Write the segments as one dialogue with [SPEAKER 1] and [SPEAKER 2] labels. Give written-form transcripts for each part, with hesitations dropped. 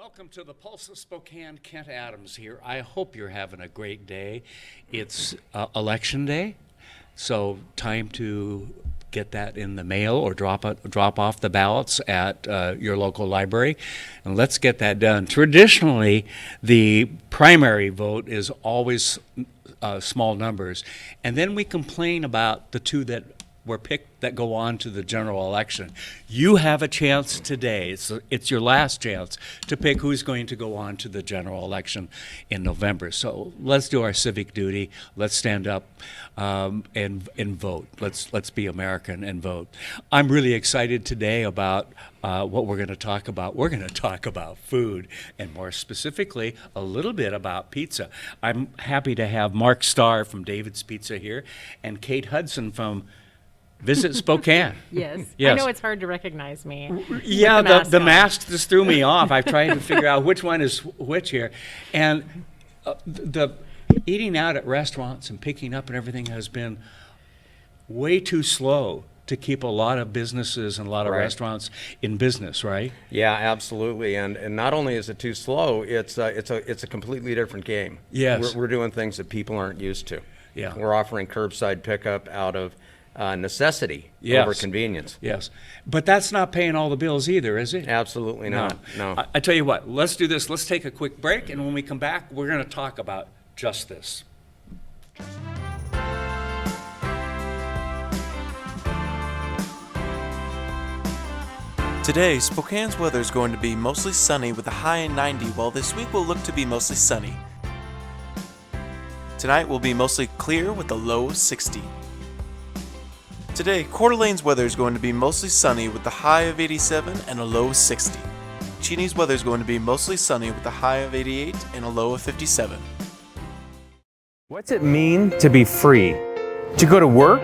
[SPEAKER 1] Welcome to the Pulse of Spokane. Kent Adams here. I hope you're having a great day. It's election day, so time to get that in the mail or drop off the ballots at your local library, and let's get that done. Traditionally, the primary vote is always small numbers, and then we complain about the two that were picked that go on to the general election. You have a chance today. It's your last chance to pick who's going to go on to the general election in November. So let's do our civic duty. Let's stand up and vote. Let's be American and vote. I'm really excited today about what we're going to talk about. We're going to talk about food, and more specifically, a little bit about pizza. I'm happy to have Mark Starr from David's Pizza here and Kate Hudson from Visit Spokane.
[SPEAKER 2] Yes.
[SPEAKER 1] Yes.
[SPEAKER 2] I know it's hard to recognize me.
[SPEAKER 1] Yeah, the mask just threw me off. I've tried to figure out which one is which here. And the eating out at restaurants and picking up and everything has been way too slow to keep a lot of businesses and a lot of restaurants in business, right?
[SPEAKER 3] Yeah, absolutely. And not only is it too slow, it's a completely different game.
[SPEAKER 1] Yes.
[SPEAKER 3] We're doing things that people aren't used to.
[SPEAKER 1] Yeah.
[SPEAKER 3] We're offering curbside pickup out of necessity
[SPEAKER 1] Yes.
[SPEAKER 3] over convenience.
[SPEAKER 1] Yes. But that's not paying all the bills either, is it?
[SPEAKER 3] Absolutely not. No.
[SPEAKER 1] I tell you what, let's do this. Let's take a quick break, and when we come back, we're going to talk about just this.
[SPEAKER 4] Today, Spokane's weather is going to be mostly sunny with a high in 90, while this week will look to be mostly sunny. Tonight will be mostly clear with a low of 60. Today, Coeur d'Alene's weather is going to be mostly sunny with a high of 87 and a low of 60. Cheney's weather is going to be mostly sunny with a high of 88 and a low of 57.
[SPEAKER 5] What's it mean to be free? To go to work?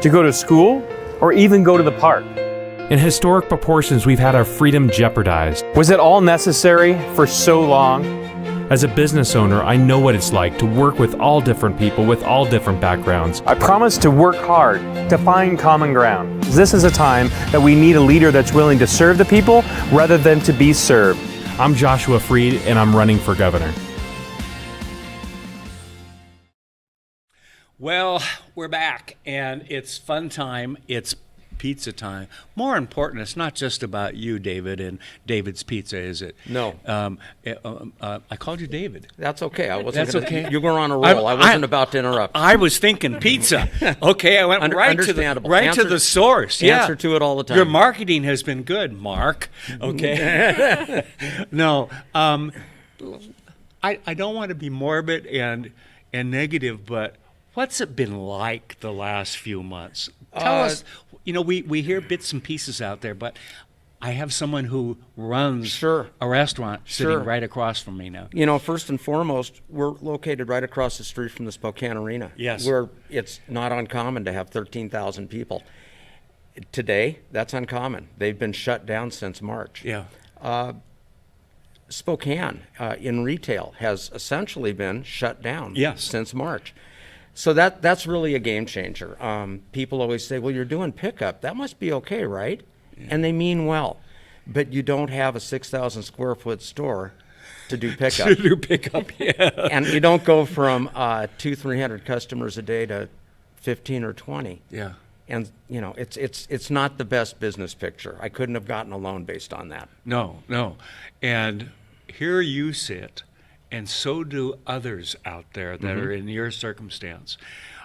[SPEAKER 5] To go to school? Or even go to the park?
[SPEAKER 6] In historic proportions, we've had our freedom jeopardized.
[SPEAKER 5] Was it all necessary for so long?
[SPEAKER 6] As a business owner, I know what it's like to work with all different people with all different backgrounds.
[SPEAKER 5] I promise to work hard, to find common ground. This is a time that we need a leader that's willing to serve the people rather than to be served.
[SPEAKER 6] I'm Joshua Freed, and I'm running for governor.
[SPEAKER 1] Well, we're back, and it's fun time. It's pizza time. More important, it's not just about you, David, and David's Pizza, is it?
[SPEAKER 3] No.
[SPEAKER 1] I called you David.
[SPEAKER 3] That's okay. I wasn't.
[SPEAKER 1] That's
[SPEAKER 3] gonna,
[SPEAKER 1] okay.
[SPEAKER 3] You were on a roll. I wasn't about to interrupt.
[SPEAKER 1] I was thinking pizza. Okay, I went right to the source. Yeah.
[SPEAKER 3] Answer to it all the time.
[SPEAKER 1] Your marketing has been good, Mark. Okay. No, I don't want to be morbid and negative, but what's it been like the last few months? Tell us. You know, we hear bits and pieces out there, but I have someone who runs a restaurant sitting right across from me now.
[SPEAKER 3] You know, first and foremost, we're located right across the street from the Spokane Arena.
[SPEAKER 1] Yes.
[SPEAKER 3] Where it's not uncommon to have 13,000 people. Today, that's uncommon. They've been shut down since March.
[SPEAKER 1] Yeah.
[SPEAKER 3] Spokane in retail has essentially been shut down since March. So that's really a game changer. People always say, well, you're doing pickup. That must be okay, right? Yeah. And they mean well. But you don't have a 6,000 square foot store to do pickup.
[SPEAKER 1] To do pickup, yeah.
[SPEAKER 3] And you don't go from 200-300 customers a day to 15 or 20.
[SPEAKER 1] Yeah.
[SPEAKER 3] And, you know, it's not the best business picture. I couldn't have gotten a loan based on that.
[SPEAKER 1] No. And here you sit, and so do others out there that are in your circumstance.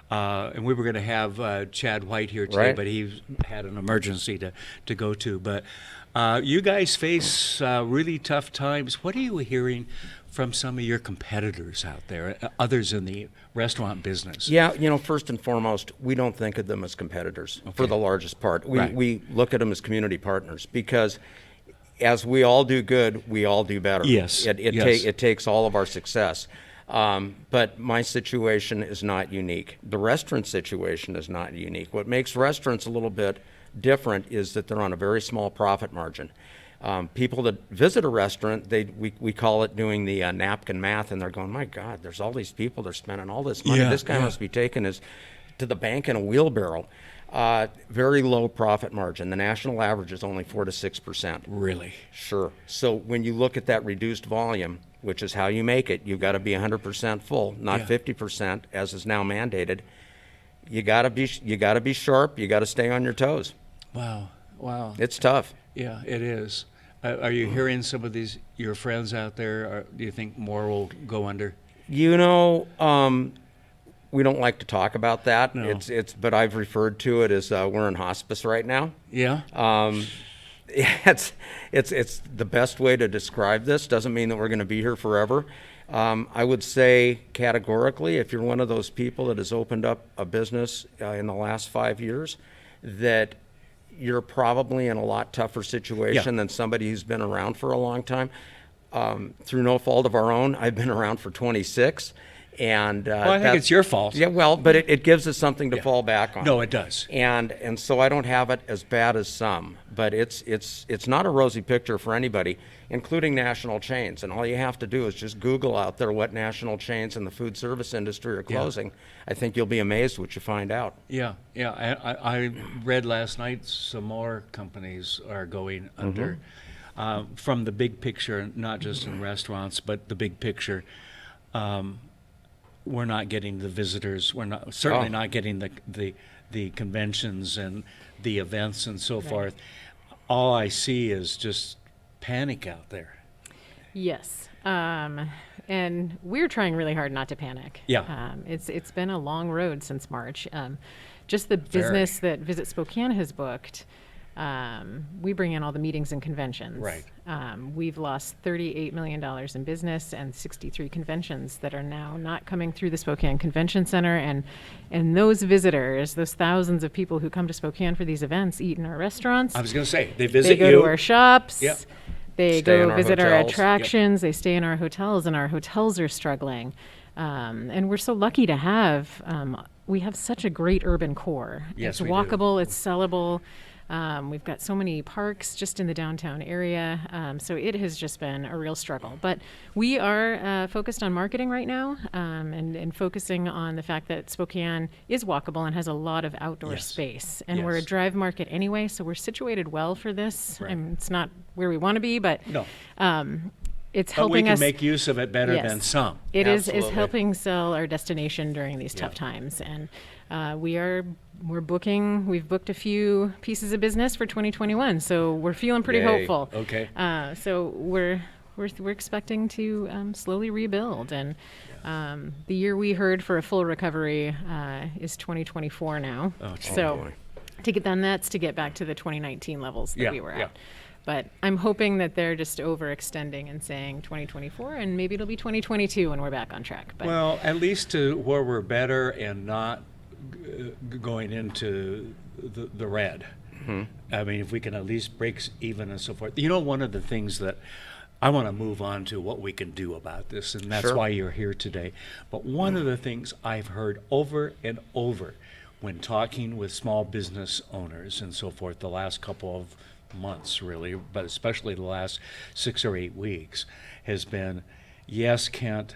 [SPEAKER 1] And we were going to have Chad White here today, but he had an emergency to go to. But you guys face really tough times. What are you hearing from some of your competitors out there, others in the restaurant business?
[SPEAKER 3] Yeah, you know, first and foremost, we don't think of them as competitors for the largest part. We look at them as community partners, because as we all do good, we all do better.
[SPEAKER 1] Yes.
[SPEAKER 3] It takes all of our success. But my situation is not unique. The restaurant situation is not unique. What makes restaurants a little bit different is that they're on a very small profit margin. People that visit a restaurant, we call it doing the napkin math, and they're going, my God, there's all these people, they're spending all this money. This guy must be taking his to the bank in a wheelbarrow. Very low profit margin. The national average is only 4 to 6%.
[SPEAKER 1] Really?
[SPEAKER 3] Sure. So when you look at that reduced volume, which is how you make it, you've got to be 100% full, not 50%, as is now mandated. You got to be sharp. You got to stay on your toes.
[SPEAKER 1] Wow.
[SPEAKER 3] It's tough.
[SPEAKER 1] Yeah, it is. Are you hearing some of your friends out there? Or do you think more will go under?
[SPEAKER 3] You know, we don't like to talk about that.
[SPEAKER 1] No.
[SPEAKER 3] But I've referred to it as we're in hospice right now.
[SPEAKER 1] Yeah.
[SPEAKER 3] It's the best way to describe this. Doesn't mean that we're going to be here forever. I would say categorically, if you're one of those people that has opened up a business in the last 5 years, that you're probably in a lot tougher situation than somebody who's been around for a long time. Through no fault of our own, I've been around for 26. And
[SPEAKER 1] well, I think it's your fault.
[SPEAKER 3] Yeah, well, but it gives us something to fall back on.
[SPEAKER 1] No, it does.
[SPEAKER 3] And so I don't have it as bad as some, but it's not a rosy picture for anybody, including national chains. And all you have to do is just Google out there what national chains in the food service industry are closing. I think you'll be amazed what you find out.
[SPEAKER 1] Yeah. I read last night some more companies are going under. From the big picture, not just in restaurants, but the big picture. We're not getting the visitors. We're certainly not getting the conventions and the events and so forth. All I see is just panic out there.
[SPEAKER 2] Yes. And we're trying really hard not to panic.
[SPEAKER 1] Yeah.
[SPEAKER 2] It's been a long road since March. Just the business that Visit Spokane has booked, we bring in all the meetings and conventions.
[SPEAKER 1] Right.
[SPEAKER 2] We've lost $38 million in business and 63 conventions that are now not coming through the Spokane Convention Center. And those visitors, those thousands of people who come to Spokane for these events, eat in our restaurants.
[SPEAKER 1] I was going to say, they visit
[SPEAKER 2] They go to our shops.
[SPEAKER 1] Yep.
[SPEAKER 2] They
[SPEAKER 3] Stay in
[SPEAKER 2] go
[SPEAKER 3] our
[SPEAKER 2] visit our
[SPEAKER 3] hotels.
[SPEAKER 2] attractions. They stay in our hotels, and our hotels are struggling. And we're so lucky to have, we have such a great urban core.
[SPEAKER 1] Yes,
[SPEAKER 2] it's
[SPEAKER 1] we do.
[SPEAKER 2] walkable, it's sellable. We've got so many parks just in the downtown area. So it has just been a real struggle. But we are focused on marketing right now and focusing on the fact that Spokane is walkable and has a lot of outdoor space. And we're a
[SPEAKER 1] Yes.
[SPEAKER 2] drive market anyway, so we're situated well for this.
[SPEAKER 1] Right.
[SPEAKER 2] I mean, it's not where we want to be, but
[SPEAKER 1] No.
[SPEAKER 2] it's
[SPEAKER 1] But we
[SPEAKER 2] helping
[SPEAKER 1] can
[SPEAKER 2] us.
[SPEAKER 1] make use of it better
[SPEAKER 2] Yes.
[SPEAKER 1] than some.
[SPEAKER 2] It is
[SPEAKER 3] Absolutely.
[SPEAKER 2] helping sell our destination during these tough times, and we're booking. We've booked a few pieces of business for 2021, so we're feeling pretty
[SPEAKER 3] Yay.
[SPEAKER 2] hopeful.
[SPEAKER 1] Okay.
[SPEAKER 2] So we're expecting to slowly rebuild, and the year we heard for a full recovery is 2024 now. So
[SPEAKER 3] boy.
[SPEAKER 2] to get then that's to get back to the 2019 levels that
[SPEAKER 1] Yeah,
[SPEAKER 2] we were
[SPEAKER 1] yeah.
[SPEAKER 2] at. But I'm hoping that they're just overextending and saying 2024, and maybe it'll be 2022 when we're back on track. But
[SPEAKER 1] Well, at least to where we're better and not going into the red. I mean, if we can at least break even and so forth. You know, one of the things that I want to move on to what we can do about this, and that's
[SPEAKER 3] Sure.
[SPEAKER 1] why you're here today. But one of the things I've heard over and over when talking with small business owners and so forth the last couple of months, really, but especially the last 6 or 8 weeks, has been, yes, Kent,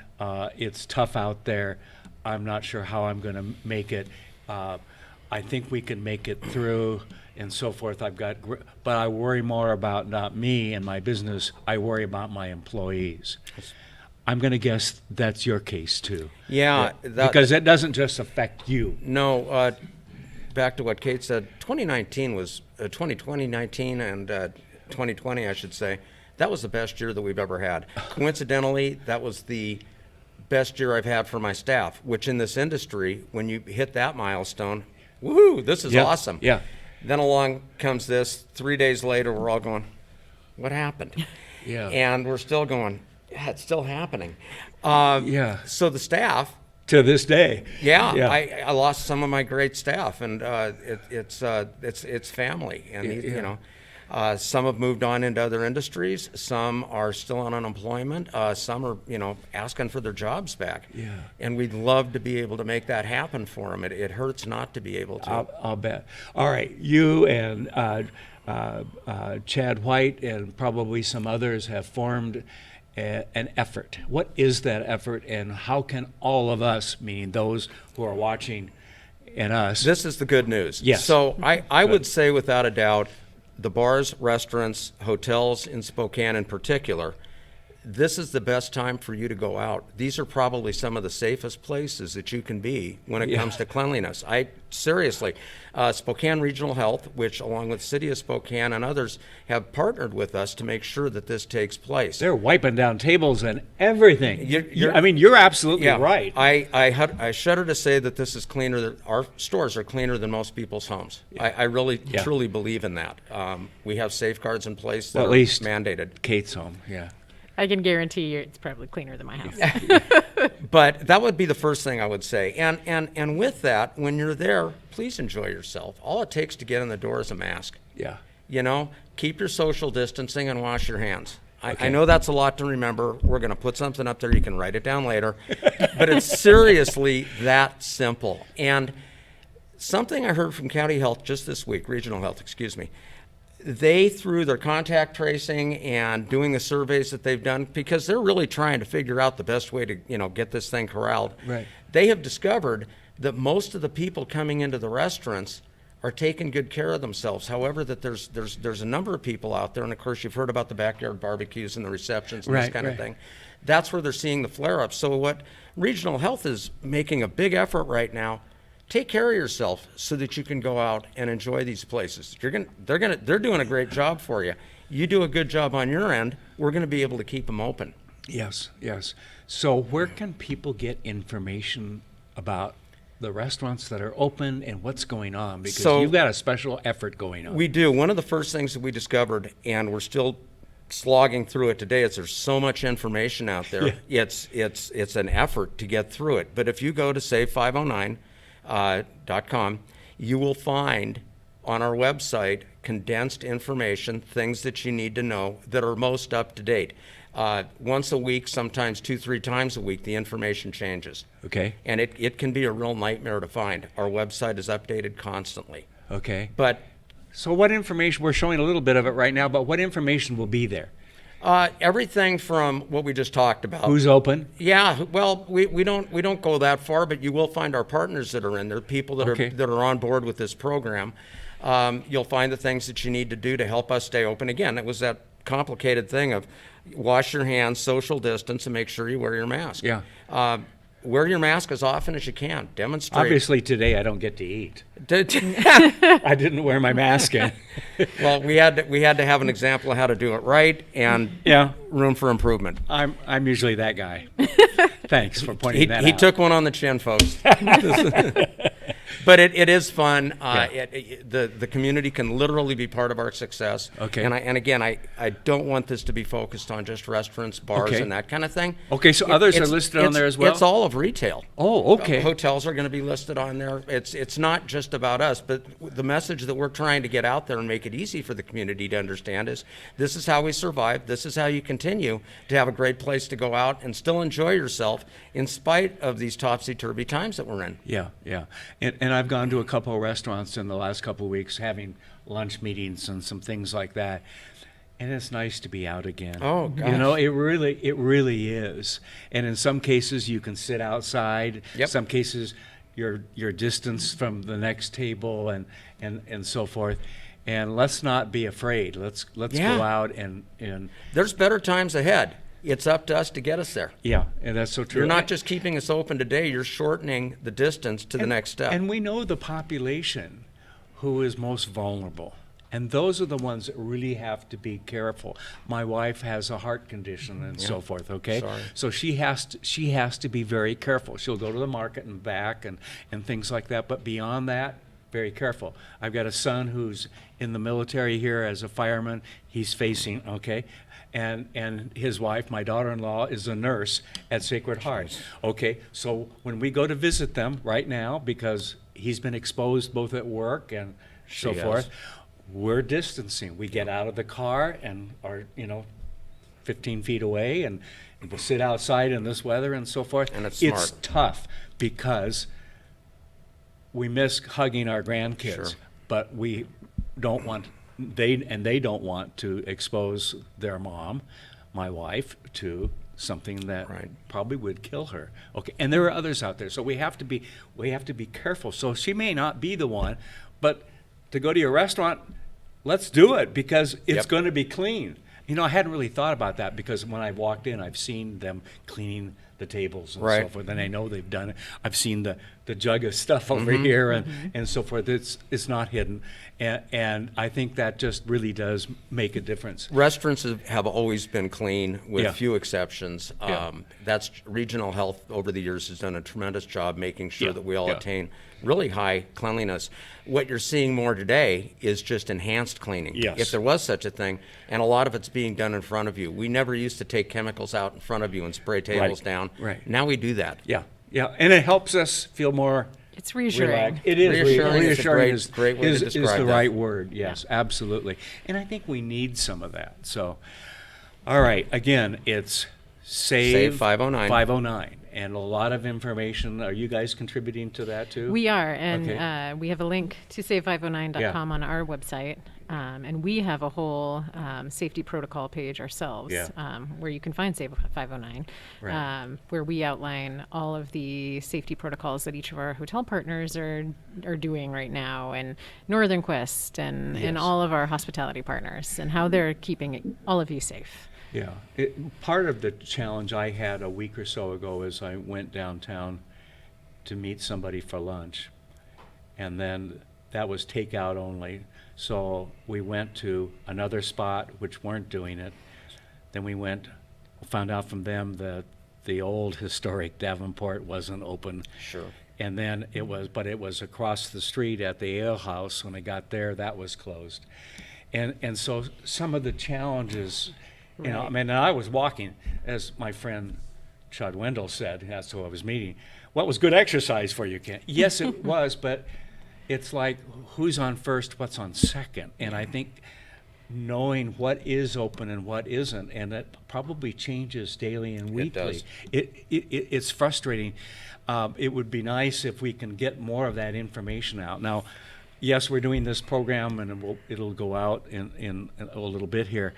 [SPEAKER 1] it's tough out there. I'm not sure how I'm going to make it. I think we can make it through and so forth. But I worry more about not me and my business. I worry about my employees. I'm going to guess that's your case too.
[SPEAKER 3] Yeah,
[SPEAKER 1] Because it doesn't just affect you.
[SPEAKER 3] No, back to what Kate said, 2019 was 2019 and 2020, I should say. That was the best year that we've ever had. Coincidentally, that was the best year I've had for my staff, which in this industry, when you hit that milestone, woohoo, this is
[SPEAKER 1] Yeah,
[SPEAKER 3] awesome.
[SPEAKER 1] yeah.
[SPEAKER 3] Then along comes this. 3 days later, we're all going, what happened?
[SPEAKER 1] Yeah.
[SPEAKER 3] And we're still going, yeah, it's still happening.
[SPEAKER 1] Yeah.
[SPEAKER 3] So the staff,
[SPEAKER 1] To this day.
[SPEAKER 3] yeah,
[SPEAKER 1] Yeah.
[SPEAKER 3] I lost some of my great staff, and it's family, and you know, some have moved on into other industries. Some are still on unemployment. Some are asking for their jobs back.
[SPEAKER 1] Yeah.
[SPEAKER 3] And we'd love to be able to make that happen for them. It hurts not to be able to.
[SPEAKER 1] I'll bet. All right, you and Chad White and probably some others have formed an effort. What is that effort, and how can all of us, meaning those who are watching and us.
[SPEAKER 3] This is the good news.
[SPEAKER 1] Yes.
[SPEAKER 3] So I would say without a doubt, the bars, restaurants, hotels in Spokane in particular, this is the best time for you to go out. These are probably some of the safest places that you can be when it comes to cleanliness. Seriously, Spokane Regional Health, which along with City of Spokane and others have partnered with us to make sure that this takes place.
[SPEAKER 1] They're wiping down tables and everything.
[SPEAKER 3] You're-
[SPEAKER 1] I mean, you're absolutely right.
[SPEAKER 3] I shudder to say that this is cleaner. Our stores are cleaner than most people's homes. I really truly believe in that. We have safeguards in place that
[SPEAKER 1] Well, at
[SPEAKER 3] are
[SPEAKER 1] least
[SPEAKER 3] mandated.
[SPEAKER 1] Kate's home, yeah.
[SPEAKER 2] I can guarantee you it's probably cleaner than my house.
[SPEAKER 3] But that would be the first thing I would say. And with that, when you're there, please enjoy yourself. All it takes to get in the door is a mask.
[SPEAKER 1] Yeah.
[SPEAKER 3] You know, keep your social distancing and wash your hands. I
[SPEAKER 1] Okay.
[SPEAKER 3] know that's a lot to remember. We're going to put something up there. You can write it down later. But it's seriously that simple. And something I heard from County Health just this week, Regional Health, excuse me, they, through their contact tracing and doing the surveys that they've done, because they're really trying to figure out the best way to, get this thing corralled.
[SPEAKER 1] Right.
[SPEAKER 3] They have discovered that most of the people coming into the restaurants are taking good care of themselves. However, that there's a number of people out there, and of course you've heard about the backyard barbecues and the receptions and this kind of thing. That's where they're seeing the flare-ups. So what Regional Health is making a big effort right now. Take care of yourself so that you can go out and enjoy these places. They're doing a great job for you. You do a good job on your end, we're going to be able to keep them open.
[SPEAKER 1] Yes, yes. So where can people get information about the restaurants that are open and what's going on? Because you've got a special effort going on.
[SPEAKER 3] We do. One of the first things that we discovered, and we're still slogging through it today, is there's so much information out there.
[SPEAKER 1] Yeah.
[SPEAKER 3] It's an effort to get through it. But if you go to save509.com, you will find on our website condensed information, things that you need to know that are most up to date. Once a week, sometimes 2-3 times a week, the information changes.
[SPEAKER 1] Okay.
[SPEAKER 3] And it can be a real nightmare to find. Our website is updated constantly.
[SPEAKER 1] Okay.
[SPEAKER 3] But
[SPEAKER 1] So what information, we're showing a little bit of it right now, but what information will be there?
[SPEAKER 3] everything from what we just talked about.
[SPEAKER 1] Who's open?
[SPEAKER 3] Yeah, well, we don't go that far, but you will find our partners that are in there, people that
[SPEAKER 1] Okay.
[SPEAKER 3] are on board with this program. You'll find the things that you need to do to help us stay open. Again, it was that complicated thing of wash your hands, social distance, and make sure you wear your mask.
[SPEAKER 1] Yeah.
[SPEAKER 3] Wear your mask as often as you can. Demonstrate.
[SPEAKER 1] Obviously today I don't get to eat.
[SPEAKER 3] well,
[SPEAKER 1] I didn't wear my mask in.
[SPEAKER 3] we had to have an example of how to do it right, and
[SPEAKER 1] Yeah.
[SPEAKER 3] room for improvement.
[SPEAKER 1] I'm usually that guy. Thanks for pointing
[SPEAKER 3] He
[SPEAKER 1] that out.
[SPEAKER 3] took one on the chin, folks. But it is fun.
[SPEAKER 1] Yeah.
[SPEAKER 3] The community can literally be part of our success.
[SPEAKER 1] Okay.
[SPEAKER 3] And again, I don't want this to be focused on just restaurants, bars,
[SPEAKER 1] Okay.
[SPEAKER 3] and that kind of thing.
[SPEAKER 1] Okay, so others are
[SPEAKER 3] It's-
[SPEAKER 1] listed on
[SPEAKER 3] it's-
[SPEAKER 1] there as well?
[SPEAKER 3] It's all of retail.
[SPEAKER 1] Oh, okay.
[SPEAKER 3] Hotels are going to be listed on there. It's not just about us, but the message that we're trying to get out there and make it easy for the community to understand is this is how we survive. This is how you continue to have a great place to go out and still enjoy yourself in spite of these topsy-turvy times that we're in.
[SPEAKER 1] Yeah, yeah. And I've gone to a couple of restaurants in the last couple of weeks having lunch meetings and some things like that. And it's nice to be out again.
[SPEAKER 3] Oh,
[SPEAKER 1] You know,
[SPEAKER 3] gosh.
[SPEAKER 1] it really is. And in some cases you can sit outside.
[SPEAKER 3] Yep.
[SPEAKER 1] Some cases you're distanced from the next table and so forth. And let's not be afraid. Let's
[SPEAKER 3] Yeah.
[SPEAKER 1] go out and
[SPEAKER 3] There's better times ahead. It's up to us to get us there.
[SPEAKER 1] yeah, and that's so true.
[SPEAKER 3] You're not just keeping us open today, you're shortening the distance to the next step.
[SPEAKER 1] And we know the population who is most vulnerable. And those are the ones that really have to be careful. My wife has a heart condition and so forth, okay?
[SPEAKER 3] Sorry.
[SPEAKER 1] So she has to be very careful. She'll go to the market and back and things like that. But beyond that, very careful. I've got a son who's in the military here as a fireman. He's facing, okay? And his wife, my daughter-in-law, is a nurse at Sacred Heart. Okay, so when we go to visit them right now, because he's been exposed both at work and so
[SPEAKER 3] She has.
[SPEAKER 1] forth, we're distancing. We get out of the car and are, 15 feet away, and we'll sit outside in this weather and so forth.
[SPEAKER 3] And it's
[SPEAKER 1] It's
[SPEAKER 3] smart.
[SPEAKER 1] tough because we miss hugging our grandkids,
[SPEAKER 3] Sure.
[SPEAKER 1] but we don't want they don't want to expose their mom, my wife, to something that
[SPEAKER 3] Right.
[SPEAKER 1] probably would kill her. Okay, and there are others out there, so we have to be careful. So she may not be the one, but to go to your restaurant, let's do it because it's
[SPEAKER 3] Yep.
[SPEAKER 1] going to be clean. You know, I hadn't really thought about that because when I walked in, I've seen them cleaning the tables and so
[SPEAKER 3] Right.
[SPEAKER 1] forth, and I know they've done it. I've seen the jug of stuff over here and so forth. It's not hidden, and I think that just really does make a difference.
[SPEAKER 3] Restaurants have always been clean, with
[SPEAKER 1] Yeah.
[SPEAKER 3] few exceptions.
[SPEAKER 1] Yeah.
[SPEAKER 3] That's regional health over the years has done a tremendous job making sure
[SPEAKER 1] Yeah.
[SPEAKER 3] that we all
[SPEAKER 1] Yeah.
[SPEAKER 3] attain really high cleanliness. What you're seeing more today is just enhanced cleaning,
[SPEAKER 1] Yes.
[SPEAKER 3] if there was such a thing, and a lot of it's being done in front of you. We never used to take chemicals out in front of you and spray tables down.
[SPEAKER 1] Right.
[SPEAKER 3] Now we do that.
[SPEAKER 1] Yeah, and it helps us feel more
[SPEAKER 2] It's reassuring.
[SPEAKER 1] relaxed. It is
[SPEAKER 3] Reassuring is a
[SPEAKER 1] reassuring
[SPEAKER 3] great way to
[SPEAKER 1] is
[SPEAKER 3] describe
[SPEAKER 1] the
[SPEAKER 3] that.
[SPEAKER 1] right word. Yes, absolutely. And I think we need some of that. So, all right. Again, it's
[SPEAKER 3] Save 509.
[SPEAKER 1] 509, and a lot of information. Are you guys contributing to that too?
[SPEAKER 2] We are, and
[SPEAKER 1] Okay.
[SPEAKER 2] we have a link to save509.com on our website, and we have a whole safety protocol page ourselves,
[SPEAKER 1] Yeah.
[SPEAKER 2] where you can find Save 509,
[SPEAKER 1] Right.
[SPEAKER 2] where we outline all of the safety protocols that each of our hotel partners are doing right now, and Northern Quest, and
[SPEAKER 1] Yes.
[SPEAKER 2] all of our hospitality partners, and how they're keeping all of you safe.
[SPEAKER 1] Yeah. Part of the challenge I had a week or so ago is I went downtown to meet somebody for lunch, and then that was takeout only. So we went to another spot which weren't doing it. Then we found out from them that the old historic Davenport wasn't open.
[SPEAKER 3] Sure.
[SPEAKER 1] And then it was across the street at the ale house. When I got there, that was closed. And so some of the challenges, you know, I
[SPEAKER 2] Right.
[SPEAKER 1] mean, I was walking, as my friend Chud Wendell said, that's who I was meeting. What was good exercise for you, Ken? Yes, it was, but it's like, who's on first, what's on second? And I think knowing what is open and what isn't, and that probably changes daily and weekly.
[SPEAKER 3] does.
[SPEAKER 1] It's frustrating. It would be nice if we can get more of that information out. Now, yes, we're doing this program, and it'll go out in a little bit here.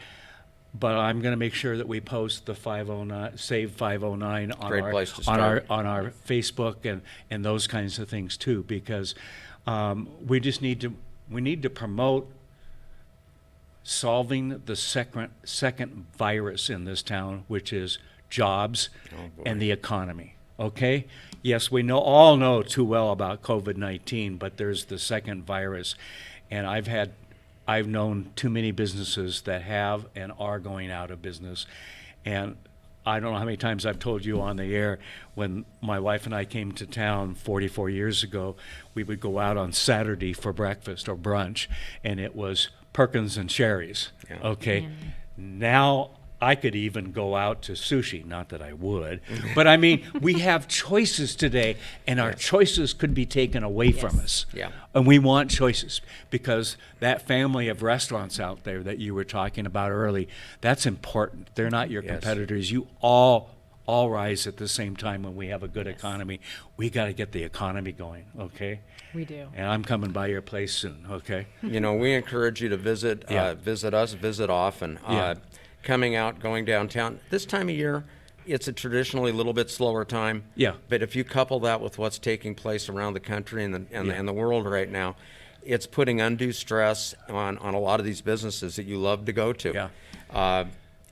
[SPEAKER 1] But I'm going to make sure that we post the 509 Save 509 on
[SPEAKER 3] Great
[SPEAKER 1] our
[SPEAKER 3] place to
[SPEAKER 1] on our
[SPEAKER 3] start.
[SPEAKER 1] on our Facebook and those kinds of things too, because we just need to promote solving the second virus in this town, which is jobs and the economy. Okay? Yes, we all know too well about COVID-19, but there's the second virus, and I've known too many businesses that have and are going out of business. And I don't know how many times I've told you on the air, when my wife and I came to town 44 years ago, we would go out on Saturday for breakfast or brunch, and it was Perkins and Sherry's.
[SPEAKER 3] Yeah.
[SPEAKER 1] Okay? Now I could even go out to sushi, not that I would, but I mean, we have choices today, and our choices could be taken away from us.
[SPEAKER 3] Yeah.
[SPEAKER 1] And we want choices, because that family of restaurants out there that you were talking about early, that's important. They're not your
[SPEAKER 3] Yes.
[SPEAKER 1] competitors. You all rise at the same time when we have a good economy. We got to get the economy going, okay?
[SPEAKER 2] We do.
[SPEAKER 1] And I'm coming by your place soon, okay?
[SPEAKER 3] You know, we encourage you to visit visit us, visit often.
[SPEAKER 1] Yeah.
[SPEAKER 3] Coming out, going downtown. This time of year, it's a traditionally little bit slower time.
[SPEAKER 1] Yeah.
[SPEAKER 3] But if you couple that with what's taking place around the country and
[SPEAKER 1] Yeah.
[SPEAKER 3] the world right now, it's putting undue stress on a lot of these businesses that you love to go to.
[SPEAKER 1] Yeah.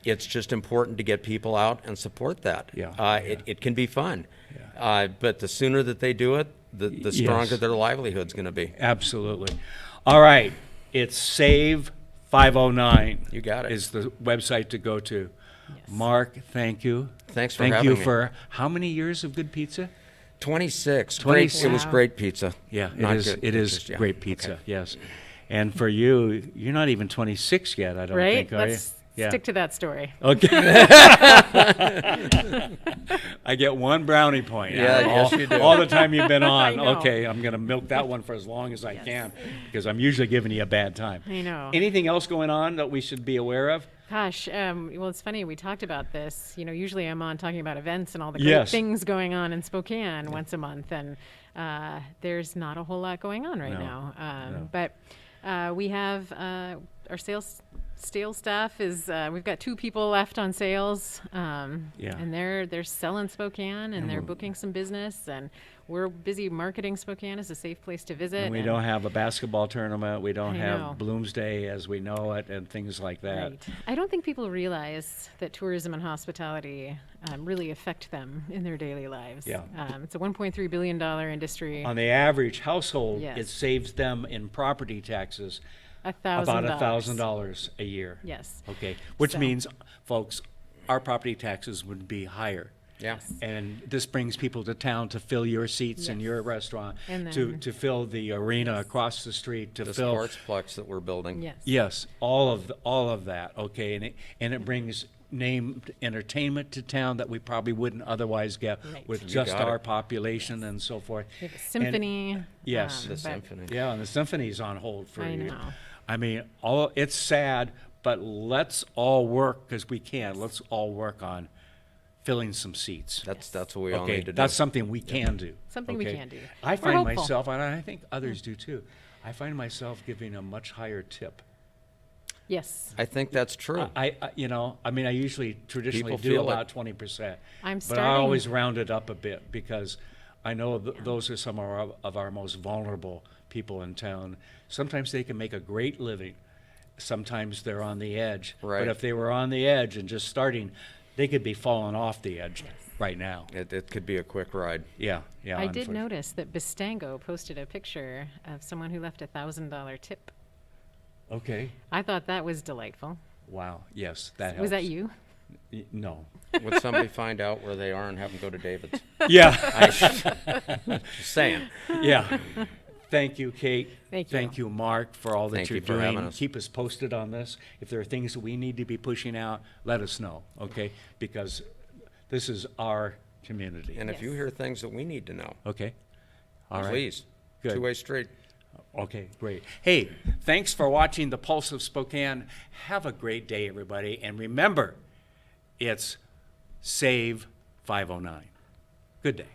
[SPEAKER 3] It's just important to get people out and support that.
[SPEAKER 1] Yeah.
[SPEAKER 3] It can be fun. But the sooner that they do it, the stronger
[SPEAKER 1] Yes.
[SPEAKER 3] their livelihood's going to be.
[SPEAKER 1] Absolutely. All right. It's Save 509.
[SPEAKER 3] You got it.
[SPEAKER 1] Is the website to go to. Mark, thank you.
[SPEAKER 3] Thanks for
[SPEAKER 1] Thank
[SPEAKER 3] having
[SPEAKER 1] you
[SPEAKER 3] me.
[SPEAKER 1] for how many years of good pizza?
[SPEAKER 3] 26.
[SPEAKER 1] 26.
[SPEAKER 3] Great. It was
[SPEAKER 2] Wow.
[SPEAKER 3] great pizza.
[SPEAKER 1] Yeah,
[SPEAKER 3] Not
[SPEAKER 1] it is.
[SPEAKER 3] good.
[SPEAKER 1] It
[SPEAKER 3] It's
[SPEAKER 1] is
[SPEAKER 3] just- yeah.
[SPEAKER 1] great pizza.
[SPEAKER 3] Okay.
[SPEAKER 1] Yes. And for you, you're not even 26 yet. I don't
[SPEAKER 2] Right?
[SPEAKER 1] think, are
[SPEAKER 2] Let's
[SPEAKER 1] you? Yeah.
[SPEAKER 2] stick to that story.
[SPEAKER 1] Okay. I get one brownie point.
[SPEAKER 3] Yeah,
[SPEAKER 1] out of
[SPEAKER 3] yes,
[SPEAKER 1] all,
[SPEAKER 3] you do.
[SPEAKER 1] all the time you've been on.
[SPEAKER 2] know.
[SPEAKER 1] Okay, I'm going to milk that one for as long as I can, because I'm usually giving you a bad time.
[SPEAKER 2] I know.
[SPEAKER 1] Anything else going on that we should be aware of?
[SPEAKER 2] Gosh, well, it's funny. We talked about this. You know, usually I'm on talking about events and all the great
[SPEAKER 1] Yes.
[SPEAKER 2] things going on in Spokane once a month, and there's not a whole lot going on right
[SPEAKER 1] No,
[SPEAKER 2] now.
[SPEAKER 1] no.
[SPEAKER 2] But we have our sales staff is we've got 2 people left on sales,
[SPEAKER 1] Yeah.
[SPEAKER 2] and they're selling Spokane and they're booking some business, and we're busy marketing Spokane as a safe place to visit.
[SPEAKER 1] And we don't have a basketball tournament. We don't
[SPEAKER 2] I
[SPEAKER 1] have
[SPEAKER 2] know.
[SPEAKER 1] Bloomsday as we know it, and things like that.
[SPEAKER 2] Right. I don't think people realize that tourism and hospitality really affect them in their daily lives.
[SPEAKER 1] Yeah.
[SPEAKER 2] It's a $1.3 billion industry.
[SPEAKER 1] On the average household,
[SPEAKER 2] Yes.
[SPEAKER 1] it saves them in property taxes about
[SPEAKER 2] $1,000.
[SPEAKER 1] $1,000 a year.
[SPEAKER 2] Yes.
[SPEAKER 1] Okay, which
[SPEAKER 2] So-
[SPEAKER 1] means, folks, our property taxes would be higher.
[SPEAKER 3] Yeah.
[SPEAKER 1] And this brings people to town to fill your seats in
[SPEAKER 2] Yes.
[SPEAKER 1] your restaurant,
[SPEAKER 2] And
[SPEAKER 1] to
[SPEAKER 2] then-
[SPEAKER 1] fill the arena across the street, to
[SPEAKER 3] The
[SPEAKER 1] fill.
[SPEAKER 3] sportsplex that we're building.
[SPEAKER 2] Yes.
[SPEAKER 1] Yes, all of that, okay, and it brings named entertainment to town that we probably wouldn't otherwise get
[SPEAKER 2] Right.
[SPEAKER 1] with
[SPEAKER 3] You
[SPEAKER 1] just
[SPEAKER 3] got
[SPEAKER 1] our
[SPEAKER 3] it.
[SPEAKER 1] population and so forth.
[SPEAKER 2] We have a
[SPEAKER 1] And-
[SPEAKER 2] symphony.
[SPEAKER 1] Yes.
[SPEAKER 3] The
[SPEAKER 2] but-
[SPEAKER 3] symphony.
[SPEAKER 1] Yeah, and the symphony's on hold for
[SPEAKER 2] I
[SPEAKER 1] you.
[SPEAKER 2] know.
[SPEAKER 1] I mean, it's sad, but let's all work, because we can, let's all work on filling some seats.
[SPEAKER 3] That's what we all
[SPEAKER 1] Okay,
[SPEAKER 3] need to do.
[SPEAKER 1] that's something we can do.
[SPEAKER 2] Something we
[SPEAKER 1] okay?
[SPEAKER 2] can do.
[SPEAKER 1] I
[SPEAKER 2] We're
[SPEAKER 1] find
[SPEAKER 2] hopeful.
[SPEAKER 1] myself, and I think others do too, I find myself giving a much higher tip.
[SPEAKER 2] Yes.
[SPEAKER 3] I think that's true.
[SPEAKER 1] I mean, I usually traditionally
[SPEAKER 3] People
[SPEAKER 1] do
[SPEAKER 3] feel it.
[SPEAKER 1] about 20%.
[SPEAKER 2] I'm
[SPEAKER 1] But I
[SPEAKER 2] starting-
[SPEAKER 1] always round it up a bit, because I know those are some of our most vulnerable people in town. Sometimes they can make a great living. Sometimes they're on the edge.
[SPEAKER 3] Right.
[SPEAKER 1] But if they were on the edge and just starting, they could be falling off the edge right now.
[SPEAKER 3] It could be a quick ride.
[SPEAKER 1] Yeah.
[SPEAKER 2] I did
[SPEAKER 1] unfortunately.
[SPEAKER 2] notice that Bistango posted a picture of someone who left a $1,000 tip.
[SPEAKER 1] Okay.
[SPEAKER 2] I thought that was delightful.
[SPEAKER 1] Wow. Yes, that helps.
[SPEAKER 2] Was that you?
[SPEAKER 1] No.
[SPEAKER 3] Would somebody find out where they are and have them go to David's?
[SPEAKER 1] Yeah.
[SPEAKER 3] Just saying.
[SPEAKER 1] Yeah. Thank you, Kate.
[SPEAKER 2] Thank you.
[SPEAKER 1] Mark, for all that
[SPEAKER 3] Thank
[SPEAKER 1] you're
[SPEAKER 3] you for having
[SPEAKER 1] doing.
[SPEAKER 3] us.
[SPEAKER 1] Keep us posted on this. If there are things that we need to be pushing out, let us know, okay? Because this is our community.
[SPEAKER 3] And if you
[SPEAKER 2] Yes.
[SPEAKER 3] hear things that we need to know,
[SPEAKER 1] Okay? All right.
[SPEAKER 3] please,
[SPEAKER 1] Good.
[SPEAKER 3] two-way street.
[SPEAKER 1] Okay, great. Hey, thanks for watching The Pulse of Spokane. Have a great day, everybody. And remember, it's Save 509. Good day.